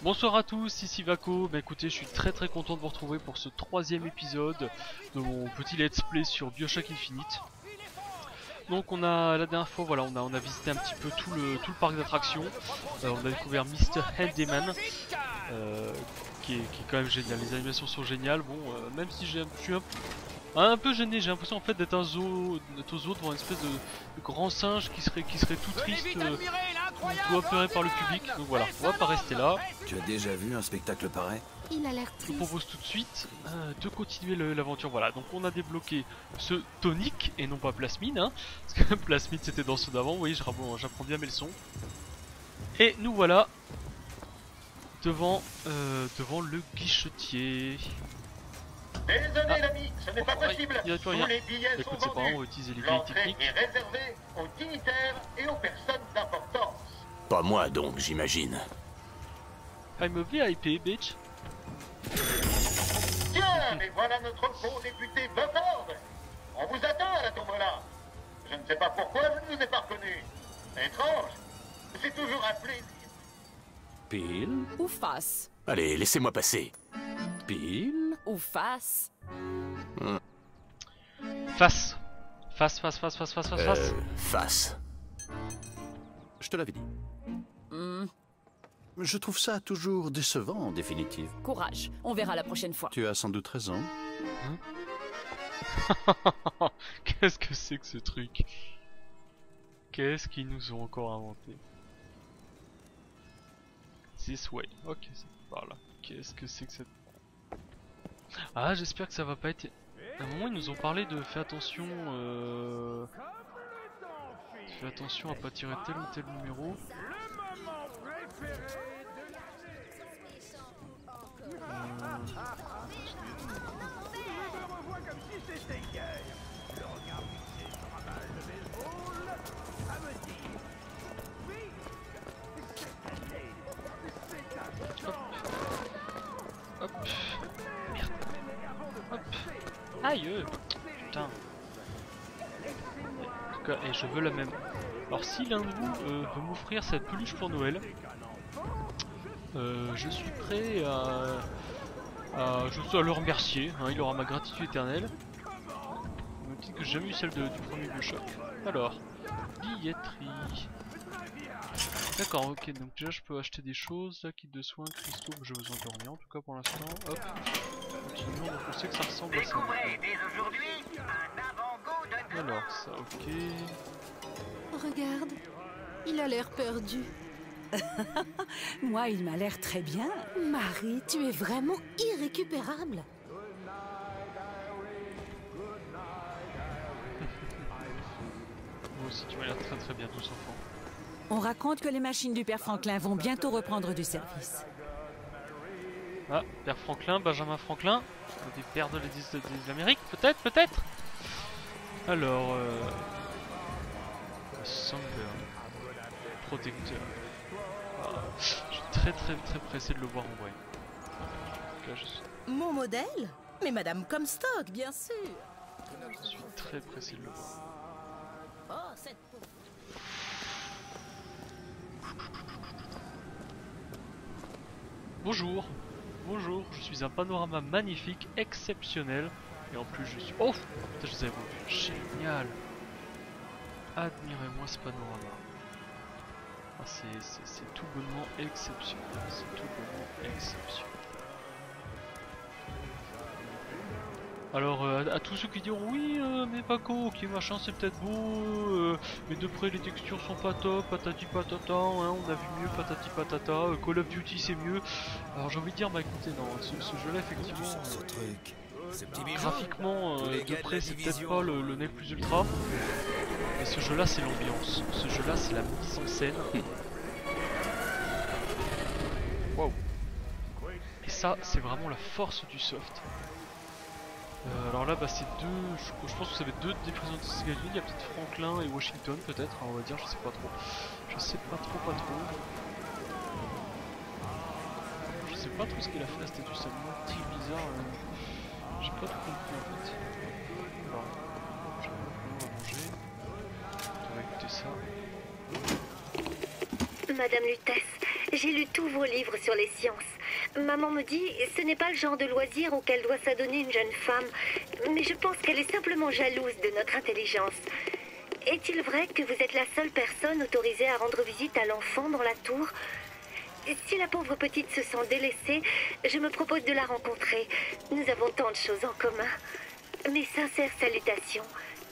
Bonsoir à tous, ici Vaco. Bah écoutez, je suis très content de vous retrouver pour ce troisième épisode de mon petit let's play sur BioShock Infinite. Donc on a la dernière fois, voilà, on a visité un petit peu tout le parc d'attractions. On a découvert Mr. Handyman, qui est quand même génial. Les animations sont géniales. Bon, même si je suis un peu gêné, j'ai l'impression en fait d'être au zoo devant une espèce de grand singe qui serait tout triste, tout apeuré par le public. Donc voilà, on va pas rester là. Tu as déjà vu un spectacle pareil? Il a l'air Je triste. vous propose tout de suite de continuer l'aventure. Voilà, donc on a débloqué ce tonique et non pas plasmine, hein, parce que plasmine c'était dans ceux d'avant. Vous voyez, j'apprends bien mes leçons. Et nous voilà devant le guichetier. Désolé l'ami, ce n'est pas possible. Il y a plus rien. Tous les billets sont Écoute, c'est pas grave, on va vendus. utiliser les vieilles L'entrée techniques. est réservée aux dignitaires et aux personnes d'importance. Pas moi donc, j'imagine. I'm a VIP, bitch. Tiens, mais voilà notre beau député Bufford. On vous attend à la tombola. Je ne sais pas pourquoi je ne vous ai pas reconnu. Étrange. C'est toujours un plaisir. Pile? Ou face. Allez, laissez-moi passer. Pile? Ou face. Face. Face. Face. Je te l'avais dit. Je trouve ça toujours décevant, en définitive. Courage. On verra la prochaine fois. Tu as sans doute raison. Qu'est-ce que c'est que ce truc? Qu'est-ce qu'ils nous ont encore inventé? This way. Ok, c'est par là. Qu'est-ce que c'est que cette... Ah, j'espère que ça va pas être... À un moment, ils nous ont parlé de fais attention... Fais attention à pas tirer tel ou tel numéro. Hop. Merde. Hop. Aïe. Putain. En tout cas, et je veux la même. Alors si l'un de vous veut m'offrir cette peluche pour Noël, je suis prêt à le remercier, hein, il aura ma gratitude éternelle. On me dit que j'ai jamais eu celle du premier BioShock. Alors, billetterie. D'accord, ok, donc déjà je peux acheter des choses, là, kit de soins, cristaux, j'ai besoin de rien en tout cas pour l'instant. Hop, continuons, donc on sait que ça ressemble à ça. Alors, ça, ok. Regarde, il a l'air perdu. Moi, il m'a l'air très bien. Marie, tu es vraiment irrécupérable. Moi aussi, tu m'as l'air très bien, tous enfants. On raconte que les machines du père Franklin vont bientôt reprendre du service. Ah, Père Franklin, Benjamin Franklin, des pères de l'Amérique, peut-être. Alors, Sunburn, protecteur. Ah, je suis très pressé de le voir en vrai. Là, Mon modèle? Mais Madame Comstock, bien sûr. je suis très pressé de le voir. Oh, cette... Bonjour, je suis un panorama magnifique, exceptionnel. Et en plus je suis... Oh, putain, je les avais revus, génial. Admirez-moi ce panorama. Ah, c'est tout bonnement exceptionnel, Alors à tous ceux qui diront oui mais Paco, ok machin c'est peut-être beau, mais de près les textures sont pas top, patati patata, hein, on a vu mieux patati patata, Call of Duty c'est mieux. Alors j'ai envie de dire bah écoutez non, ce jeu là effectivement graphiquement de près c'est peut-être pas le nec plus ultra, mais ce jeu là c'est l'ambiance, ce jeu là c'est la mise en scène. Wow. Et ça c'est vraiment la force du soft. Alors là, bah c'est deux. Je pense que ça va être deux des présidents des États-Unis. Il y a peut-être Franklin et Washington, peut-être. On va dire, je sais pas trop. Je sais pas trop. Je sais pas trop ce qu'elle a fait la statue. Ça me petit bizarre. J'ai pas tout compris en fait. Alors, je vais manger. On va écouter ça. Madame Lutèce, J'ai lu tous vos livres sur les sciences. Maman me dit, ce n'est pas le genre de loisir auquel doit s'adonner une jeune femme, mais je pense qu'elle est simplement jalouse de notre intelligence. Est-il vrai que vous êtes la seule personne autorisée à rendre visite à l'enfant dans la tour? Si la pauvre petite se sent délaissée, je me propose de la rencontrer. Nous avons tant de choses en commun. Mes sincères salutations,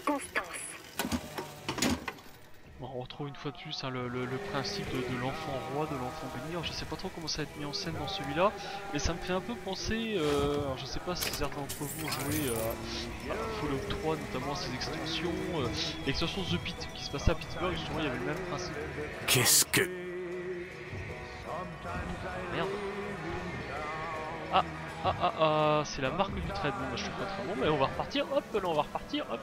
Constance. Bon, on retrouve une fois de plus hein, le principe de l'enfant roi, de l'enfant béni. Alors, je sais pas trop comment ça va être mis en scène dans celui-là, mais ça me fait un peu penser, alors je sais pas si certains d'entre vous ont joué à Fallout 3, notamment à ses extensions, l'extension The Pit qui se passait à Pittsburgh, justement il y avait le même principe. Qu'est-ce que... Merde. C'est la marque du trade. Bon, bah, je suis pas très bon, mais on va repartir. Hop, là on va repartir. Hop.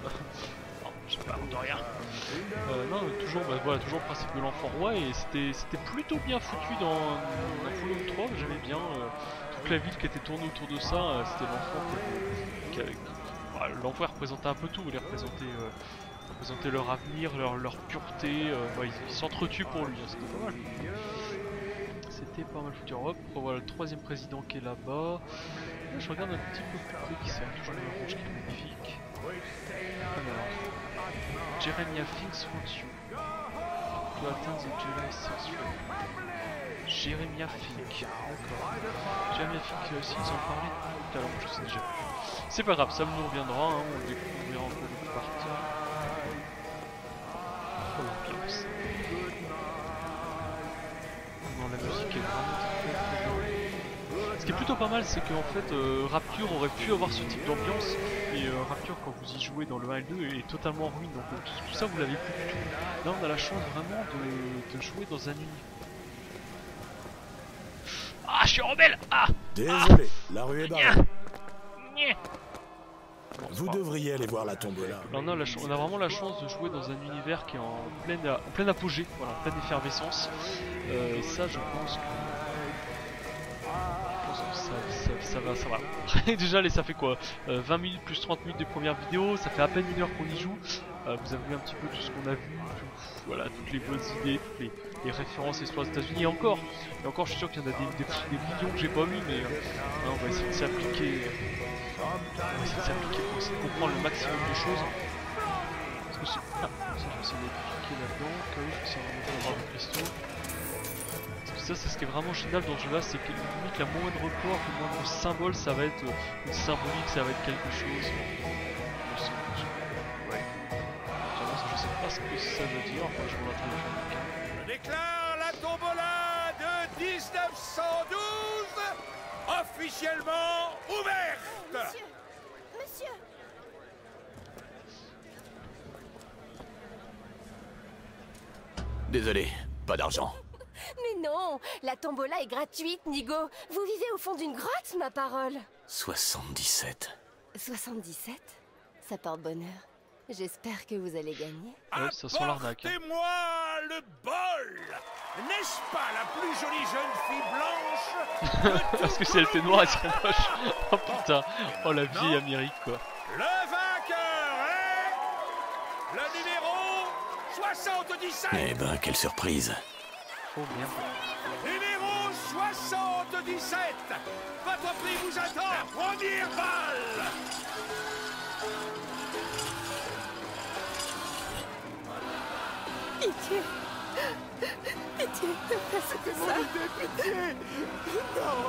Non, je sais pas, de rien. Non, toujours, bah, voilà, toujours le principe de l'enfant roi et c'était plutôt bien foutu dans Fallout 3. J'aimais bien toute la ville qui était tournée autour de ça. C'était l'enfant l'enfant représentait un peu tout. Il représentait leur avenir, leur pureté. Ils s'entretuent pour lui. C'était pas mal. C'était pas mal foutu. Hop, voilà le troisième président qui est là-bas. Là, je regarde un petit peu plus près qui sert toujours le rouge qui est magnifique. Alors, Jeremiah Finks wants you to attend the July 6th. Jeremiah Fink, d'accord. Jeremiah Fink aussi, ils en parlaient tout à l'heure, je sais déjà. C'est pas grave, ça nous reviendra, hein, on découvrira un peu le parti. Oh l'ambiance. La musique est vraiment très bonne. Ce qui est plutôt pas mal, c'est qu'en fait Rapture aurait pu avoir ce type d'ambiance, et Rapture quand vous y jouez dans le 1 et le 2 est totalement en ruine, donc tout ça vous l'avez plus du tout. Là on a la chance vraiment de jouer dans un univers. Ah, je suis rebelle. Désolé, la rue est barrée. Bon, vous devriez aller voir la tombola. On a vraiment la chance de jouer dans un univers qui est en plein apogée, voilà, en pleine effervescence. Et ça, je pense que ça va. Déjà, ça fait quoi 20 minutes plus 30 minutes de première vidéo, ça fait à peine une heure qu'on y joue. Vous avez vu un petit peu tout ce qu'on a vu, voilà, toutes les bonnes idées, toutes les références histoires aux États-Unis. Et encore, je suis sûr qu'il y en a des millions que j'ai pas vu, mais on va essayer de s'appliquer. Pour essayer de comprendre le maximum de choses. Parce que ça je vais essayer de cliquer là-dedans. Je vais essayer de remonter la barre de cristaux. Parce que ça, c'est ce qui est vraiment génial dans ce jeu-là, c'est que limite la moindre porte, le moindre symbole, ça va être une symbolique, ça va être quelque chose. Ouais. Je sais pas ce que ça veut dire. Enfin, je vous l'introduis. Je déclare la tombola de 1912 officiellement ouverte. Monsieur. Désolé, pas d'argent. Mais non, la tombola est gratuite, Nigo. Vous vivez au fond d'une grotte, ma parole. 77. 77? Ça porte bonheur. J'espère que vous allez gagner. Ouais, ça sent l'arnaque. Apportez-moi le bol. N'est-ce pas la plus jolie jeune fille blanche? Parce que si elle était noire, elle serait moche. Oh putain, oh la vieille Amérique quoi. Le vainqueur est le numéro 77. Eh ben, quelle surprise. Oh merde. Numéro 77. Votre prix vous attend. La première balle. Pitié. Pitié, ne faites ça. Pitié. Non.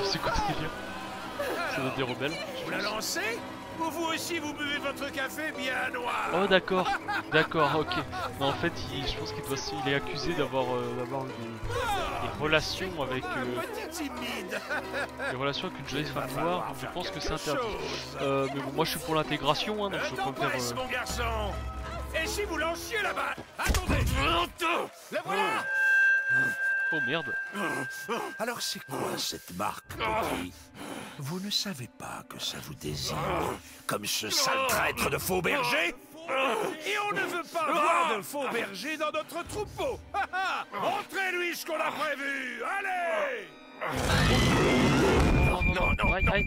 C'est quoi ce délire? Ça doit être des rebelles. Vous la lancez? Ou vous aussi vous buvez votre café bien noir? Oh d'accord, ok. Non, en fait, je pense qu'il est accusé d'avoir des relations avec des relations avec une jeune femme noire, donc je pense que c'est interdit. Mais bon, moi je suis pour l'intégration, hein, donc je peux me faire. Mon garçon. Et si vous lanciez la balle? Attendez. Le voilà. Oh merde. Alors c'est quoi cette marque, petit? Vous ne savez pas que ça vous désigne comme ce sale traître de faux berger? Et on ne veut pas voir de faux berger dans notre troupeau. Montrez-lui ce qu'on a prévu. Allez. Non, aïe, aïe.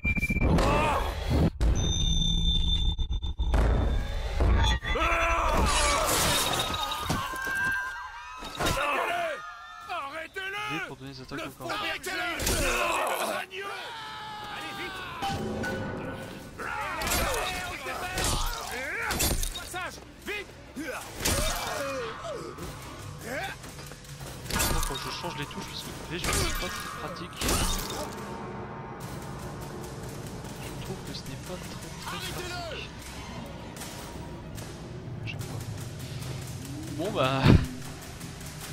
V pour donner des attaques au corps. Quand je change les touches, parce que V, je trouve pas très pratique. Je trouve que ce n'est pas très pratique. Je sais pas. Bon bah...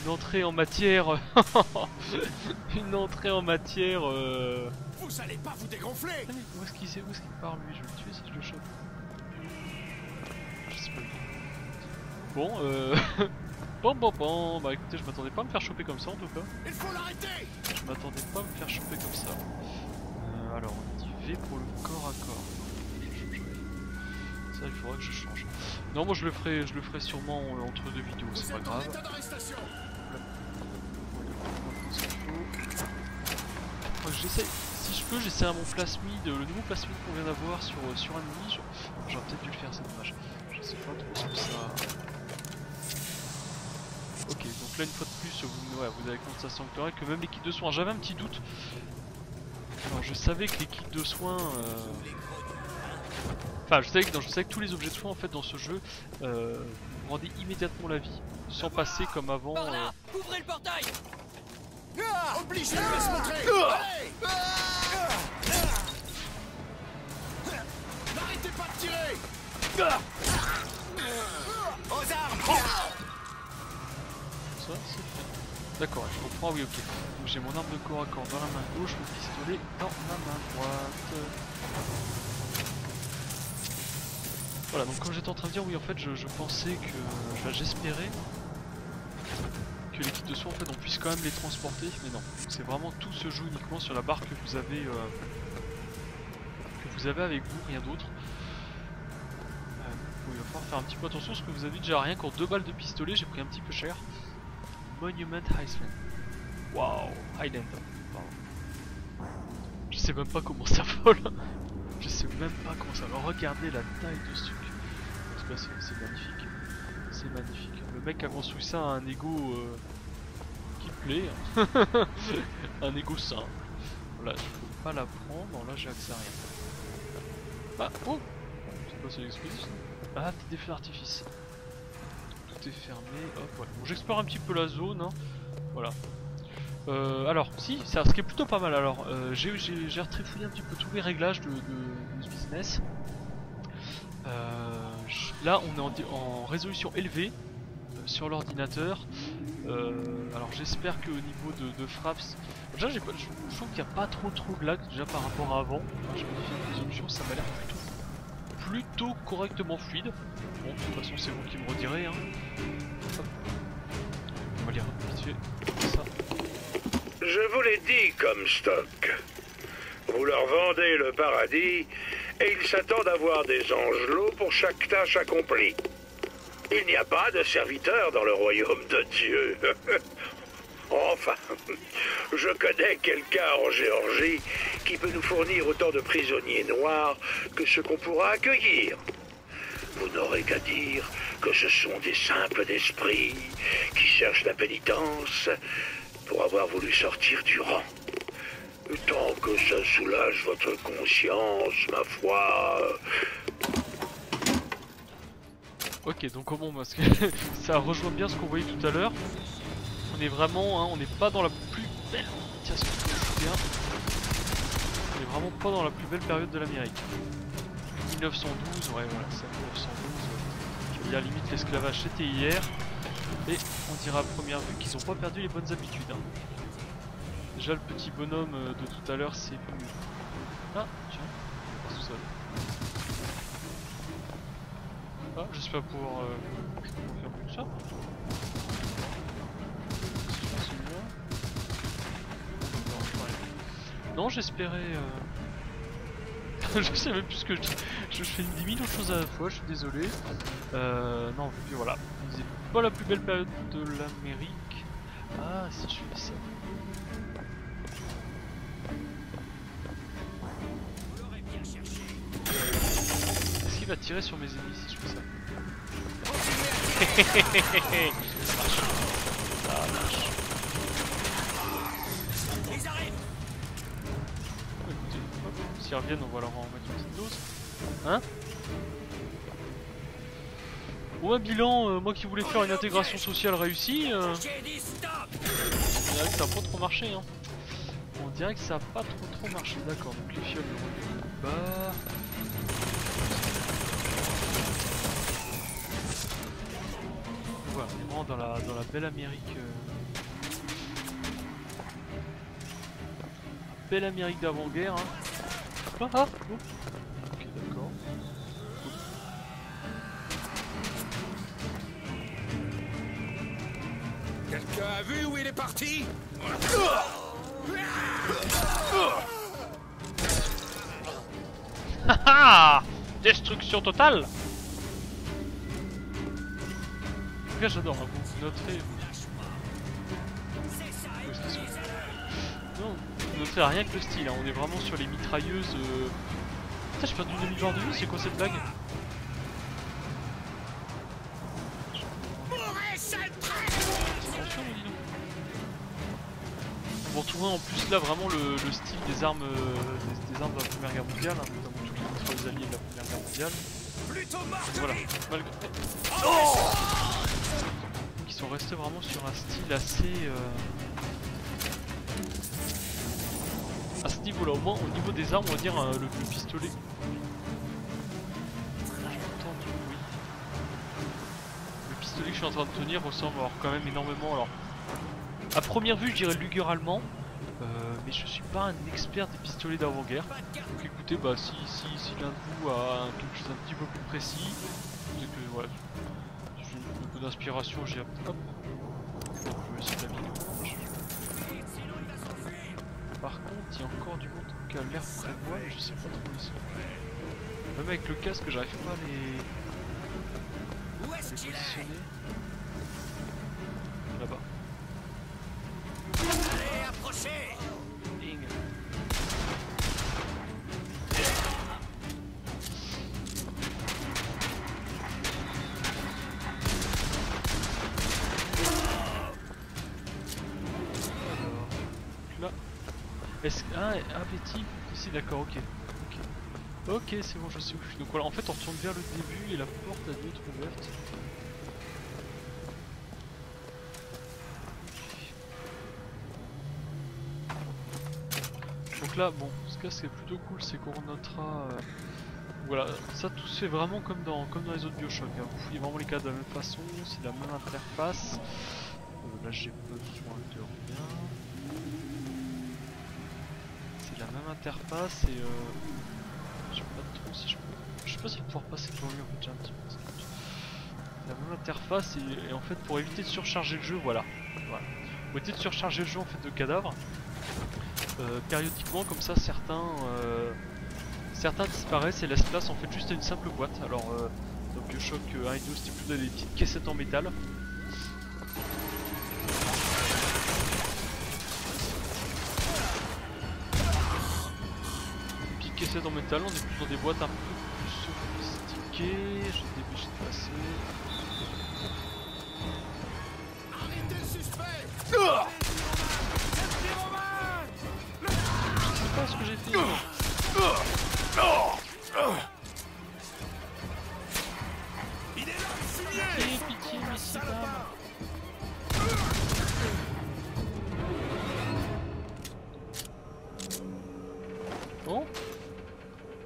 Une entrée en matière... Une entrée en matière... Vous allez pas vous dégonfler. Ah, mais où est-ce qu'il part lui? Je vais le tuer si je le chope. Je sais pas. Bon, bon, bah écoutez, je m'attendais pas à me faire choper comme ça en tout cas. Il faut l'arrêter. Je m'attendais pas à me faire choper comme ça. Alors, on dit V pour le corps à corps. Ça, il faudra que je change. Non, moi je le ferai sûrement entre deux vidéos, c'est pas grave. J'essaie, si je peux, j'essaie mon plasmide, le nouveau plasmide qu'on vient d'avoir sur Enemy. J'aurais peut-être dû le faire, c'est dommage. Je sais pas trop ce que ça. Ok, donc là une fois de plus, vous avez compte ça sanctuaire que même les kits de soins, j'avais un petit doute. Alors je savais que les kits de soins, enfin je savais que tous les objets de soins en fait dans ce jeu vous rendaient immédiatement la vie, sans passer comme avant. Ouvrez le portail. Obligé de se montrer. N'arrêtez pas de tirer. Aux armes. Ça c'est fait. D'accord, je comprends, oui ok. Donc j'ai mon arme de corps à corps dans la main gauche, mon pistolet dans ma main droite. Voilà, donc comme j'étais en train de dire, oui en fait je pensais que... j'espérais que les kits de soins en fait on puisse quand même les transporter, mais non. C'est vraiment tout se joue uniquement sur la barre que vous avez avec vous, rien d'autre. Il va falloir faire un petit peu attention parce que vous avez déjà rien qu'en 2 balles de pistolet, j'ai pris un petit peu cher. Monument Highland. Waouh, Highland. Je sais même pas comment ça vole. Je sais même pas comment ça va. Regardez la taille de ce truc. En tout cas, c'est magnifique. C'est magnifique. Le mec a construit ça à un ego qui plaît. Un ego sain. Voilà, je peux pas la prendre. Non, là j'ai accès à rien. Ah, oh! C'est quoi, c'est l'expédition? Ah, des feux d'artifice. Tout est fermé. Hop, voilà. Bon, j'explore un petit peu la zone. Hein. Voilà. Alors, si, ce qui est plutôt pas mal. Alors, j'ai retrifouillé un petit peu tous les réglages de ce business. Là, on est en résolution élevée sur l'ordinateur. Alors, j'espère qu'au niveau de fraps, déjà, je trouve qu'il n'y a pas trop de lag déjà par rapport à avant. J'ai modifié une résolution, ça m'a l'air plutôt correctement fluide. Bon, de toute façon, c'est vous qui me redirez. Hein. Hop. On va lire vite fait ça. Je vous l'ai dit, Comstock. Vous leur vendez le paradis et ils s'attendent à voir des angelots pour chaque tâche accomplie. Il n'y a pas de serviteurs dans le royaume de Dieu. Enfin, je connais quelqu'un en Géorgie qui peut nous fournir autant de prisonniers noirs que ce qu'on pourra accueillir. Vous n'aurez qu'à dire que ce sont des simples d'esprit qui cherchent la pénitence pour avoir voulu sortir du rang. Tant que ça soulage votre conscience, ma foi... Ok, donc bon, parce que ça rejoint bien ce qu'on voyait tout à l'heure. On est vraiment, hein, on n'est pas dans la plus belle... Tiens, c'est bien. On est vraiment pas dans la plus belle période de l'Amérique. 1912, ouais voilà, c'est 1912. Je veux dire, limite l'esclavage c'était hier. Et on dira à première vue qu'ils n'ont pas perdu les bonnes habitudes. Hein. Déjà le petit bonhomme de tout à l'heure c'est plus... Ah, tiens, c'est ça. Ah, j'espère pouvoir faire plus que ça. Non, j'espérais... je sais même plus ce que je dis. Je fais 10 000 choses à la fois, je suis désolé. Non, puis voilà. C'est pas la plus belle période de l'Amérique. Ah, si je fais ça. Est-ce qu'il va tirer sur mes ennemis si je fais ça? Ça marche. Ça marche. qu'ils reviennent, on va leur en mettre une petite dose. Hein? Bon bah bilan, moi qui voulais faire une intégration sociale réussie, on dirait que ça a pas trop marché hein. On dirait que ça a pas trop marché, d'accord, donc les fioles de revenu bas. Voilà, on est vraiment dans la belle Amérique. Belle Amérique d'avant-guerre hein. Ah, oh. Ok d'accord. Quelqu'un a vu où il est parti? Haha! Destruction totale! En tout cas j'adore, hein, vous noterez... Non, vous noterez rien que le style, hein. On est vraiment sur les mitrailleuses... Putain j'ai perdu une demi-barre de vie, c'est quoi cette blague? Vous retrouvez en plus là vraiment le style des armes, des armes de la Première Guerre mondiale, hein, notamment tous les mitrailleuses alliés de la Première Guerre mondiale. Voilà, malgré... Oh donc ils sont restés vraiment sur un style assez... à ce niveau là, au moins au niveau des armes on va dire le pistolet. Le pistolet que je suis en train de tenir ressemble alors quand même énormément. Alors à première vue je dirais Luger allemand, mais je suis pas un expert des pistolets d'avant-guerre. Donc écoutez, bah si l'un de vous a quelque chose un petit peu plus précis, c'est que voilà, j'ai un peu d'inspiration, j'ai hop, je vais essayer de la vidéo. Par contre il y a encore du monde qui a l'air près de moi, mais je sais pas trop où ils sont. Même avec le casque j'arrive pas à les positionner. Là-bas. Allez, approchez! Ding. Là. Est-ce que... Ah, Betty, ici, d'accord, ok. Ok, c'est bon, je sais où je suis. Donc voilà, en fait on retourne vers le début et la porte a dû être ouverte. Donc là, bon, ce qui est plutôt cool, c'est qu'on notera... voilà, ça tout se fait vraiment comme dans les autres Bioshock. Hein. Vous fouillez vraiment les cadres de la même façon, c'est la même interface. Là j'ai besoin de rien. C'est la même interface et je sais pas trop si je peux... Je sais pas si je vais pouvoir passer devant lui en fait, j'ai un petit peu... La même interface et en fait pour éviter de surcharger le jeu, voilà. Pour éviter de surcharger le jeu en fait de cadavres, périodiquement comme ça certains disparaissent et laissent place en fait juste à une simple boîte. Alors dans Bioshock 1 et 2 c'était plutôt des petites caissettes en métal. Caissettes en métal, on est plus dans des boîtes un peu plus sophistiquées. J'ai dépêché de passer. Arrêtez le suspect! Je sais pas ce que j'ai fait. Il est là, le fumier! Pitié, messieurs, dames. Bon.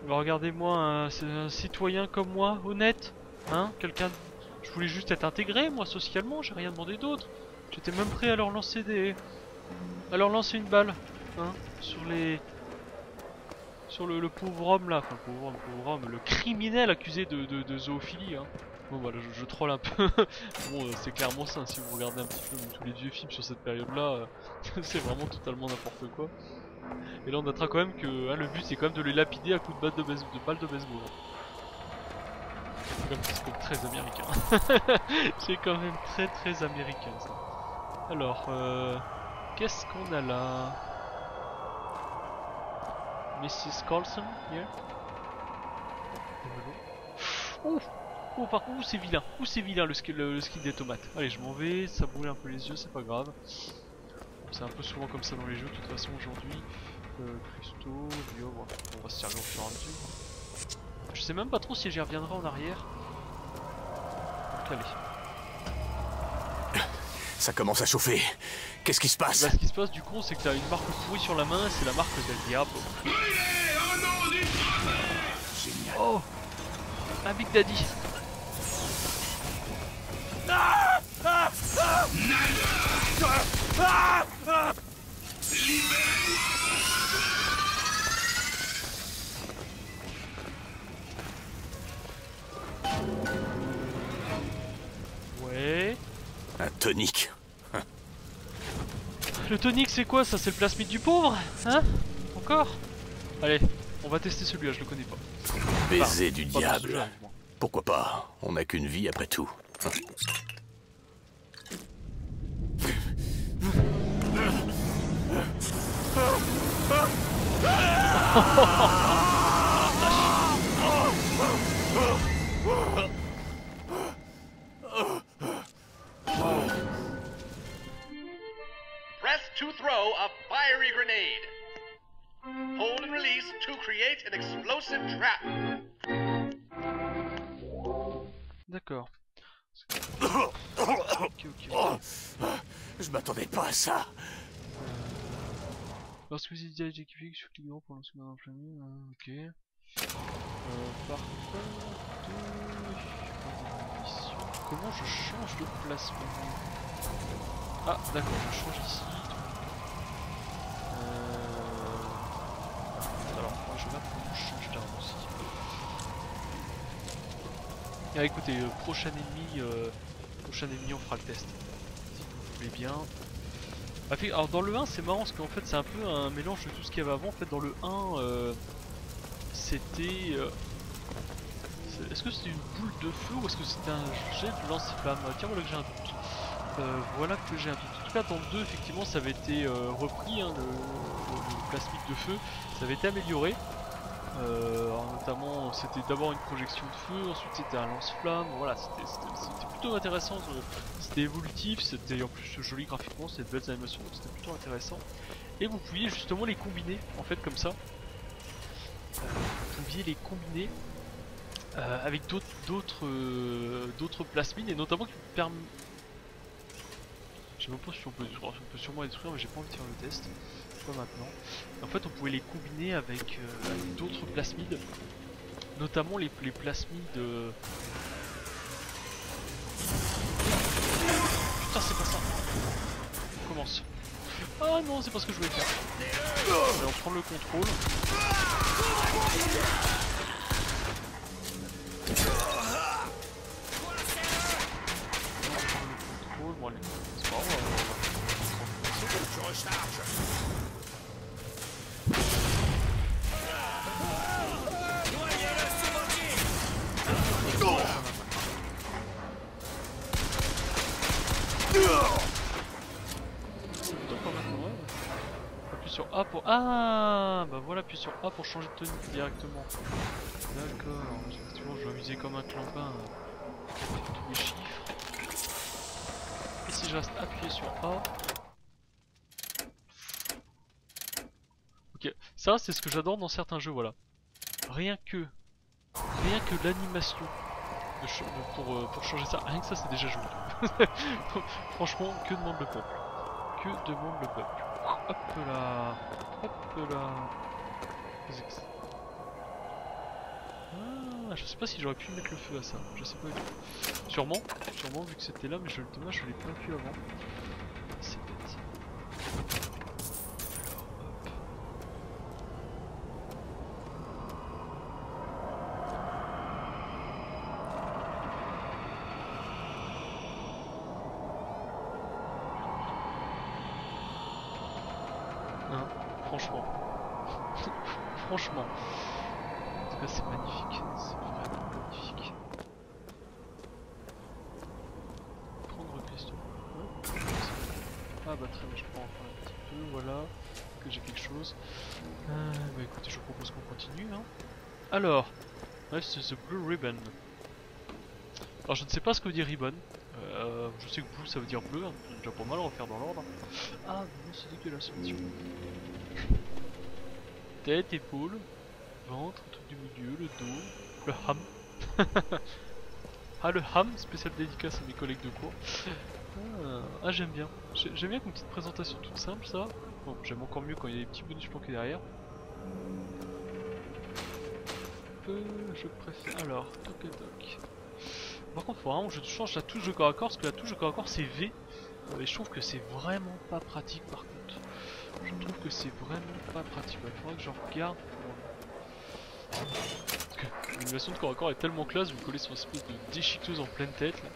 Bah regardez-moi, un citoyen comme moi, honnête, hein, quelqu'un... Je voulais juste être intégré, moi, socialement, j'ai rien demandé d'autre. J'étais même prêt à leur lancer une balle, hein, sur le pauvre homme là, enfin pauvre homme, le criminel accusé de zoophilie, hein. Bon voilà, je troll un peu. Bon, c'est clairement ça, si vous regardez un petit peu tous les vieux films sur cette période-là, c'est vraiment totalement n'importe quoi. Et là on notera quand même que hein, le but c'est quand même de les lapider à coups de balles de baseball. C'est comme très américain. C'est quand même très américain ça. Alors, qu'est-ce qu'on a là? Mrs. Carlson, here. Oh, par contre, c'est vilain. C'est vilain le skill des tomates. Allez, je m'en vais, ça brûle un peu les yeux, c'est pas grave. C'est un peu souvent comme ça dans les jeux, de toute façon, aujourd'hui. cristaux, bio, voilà. On va se servir au fur et à mesure. Je sais même pas trop si j'y reviendrai en arrière. Allez. Ça commence à chauffer. Qu'est-ce qui se passe? Bah, ce qui se passe du coup, c'est que t'as une marque pourrie sur la main, c'est la marque del Diablo. Oh, un Big Daddy. Ouais. Un tonique. Le tonique c'est quoi ça? C'est le plasmide du pauvre? Hein? Encore? Allez, on va tester celui-là, je le connais pas. Baiser du pas diable. celui-là, moi. Pourquoi pas? On n'a qu'une vie après tout. Press to throw a fiery grenade. Hold and release to create an explosive trap. D'accord. Je m'attendais pas à ça. Lorsque vous êtes équipé sur client pour lancer un premier, ok. Par contre, comment je change de placement? Ah d'accord, je change ici. Alors moi je vais comment je change d'arme aussi. Ah écoutez, prochain ennemi on fera le test. Si vous voulez bien. Alors dans le 1 c'est marrant parce qu'en fait c'est un peu un mélange de tout ce qu'il y avait avant. En fait dans le 1 c'était... est-ce que c'était une boule de feu ou est-ce que c'était un jet de lance-flamme? Tiens voilà que j'ai un doute. Voilà que j'ai un doute. En tout cas dans le 2 effectivement ça avait été repris, hein, le plasmide de feu, ça avait été amélioré. Alors notamment c'était d'abord une projection de feu, ensuite c'était un lance-flamme, voilà c'était plutôt intéressant, c'était évolutif, c'était en plus joli graphiquement, c'était de belles animations, donc c'était plutôt intéressant. Et vous pouviez justement les combiner en fait comme ça, vous pouviez les combiner avec d'autres plasmides et notamment qui permettent... Je sais même pas si on peut sûrement les détruire mais j'ai pas envie de faire le test. Pas maintenant. En fait on pouvait les combiner avec d'autres plasmides. Notamment les plasmides... Putain c'est pas ça. On commence. Ah non c'est pas ce que je voulais faire. On va prendre le contrôle. Bon allez, c'est pas grave. Je recharge. Appuie sur A pour... Ah bah voilà, appuie sur A pour changer de tenue directement. D'accord, effectivement je vais amuser comme un clampin tous les chiffres. Et si je reste appuyé sur A... Ok, ça c'est ce que j'adore dans certains jeux, voilà. Rien que l'animation pour changer ça, rien que ça c'est déjà joli. Franchement, que demande le peuple? Que demande le peuple? Hop là, hop là. Ah, je sais pas si j'aurais pu mettre le feu à ça, je sais pas du tout. Sûrement vu que c'était là, mais dommage je l'ai pas pu avant. C'est bête. Franchement. Franchement. En tout cas c'est magnifique. C'est vraiment magnifique. Prendre question. Ouais. Ah bah très bien, je prends encore un petit peu, voilà. Que j'ai quelque chose. Bah écoutez, je propose qu'on continue. Hein. Alors, ouais, c'est The Blue Ribbon. Alors je ne sais pas ce que veut dire ribbon. Je sais que blue ça veut dire bleu, hein. C'est déjà pas mal, on va faire dans l'ordre. Ah non c'est dégueulasse mission. tête, épaules, ventre, truc du milieu, le dos, le ham. Ah, le ham, spécial dédicace à mes collègues de cours. Ah, j'aime bien. J'aime bien comme petite présentation toute simple, ça. Bon, j'aime encore mieux quand il y a des petits bonus planqués derrière. Je préfère. Alors, toc toc. Par contre, faut vraiment que je change la touche de corps à corps, parce que la touche de corps à corps c'est V. Et je trouve que c'est vraiment pas pratique par contre. Je trouve que c'est vraiment pas pratique. Il faudrait que je regarde. Parce que l'animation de corps à corps est tellement classe, vous collez sur une espèce de déchiqueteuse en pleine tête là.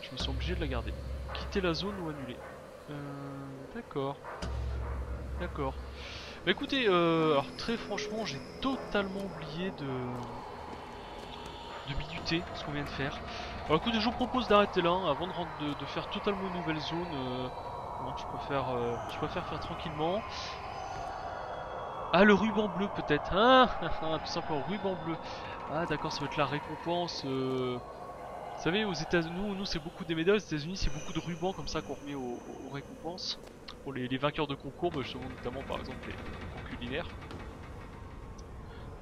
Je me sens obligé de la garder. Quitter la zone ou annuler. D'accord. D'accord. Bah écoutez, alors très franchement, j'ai totalement oublié de minuter ce qu'on vient de faire. Alors écoutez, je vous propose d'arrêter là, hein, avant de faire totalement une nouvelle zone. Non, je préfère faire tranquillement. Ah, le ruban bleu peut-être, hein. Tout simplement, ruban bleu. Ah d'accord, ça va être la récompense. Vous savez, aux États-Unis, nous c'est beaucoup des médailles, aux États-Unis c'est beaucoup de rubans comme ça qu'on remet aux récompenses. Pour les vainqueurs de concours, bah, notamment par exemple les concours culinaires.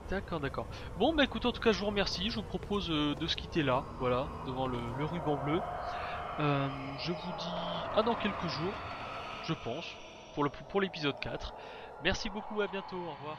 D'accord, d'accord. Bon bah écoutez, en tout cas je vous remercie, je vous propose de se quitter là, voilà, devant le ruban bleu. Je vous dis à dans quelques jours, je pense, pour l'épisode 4. Merci beaucoup, à bientôt, au revoir.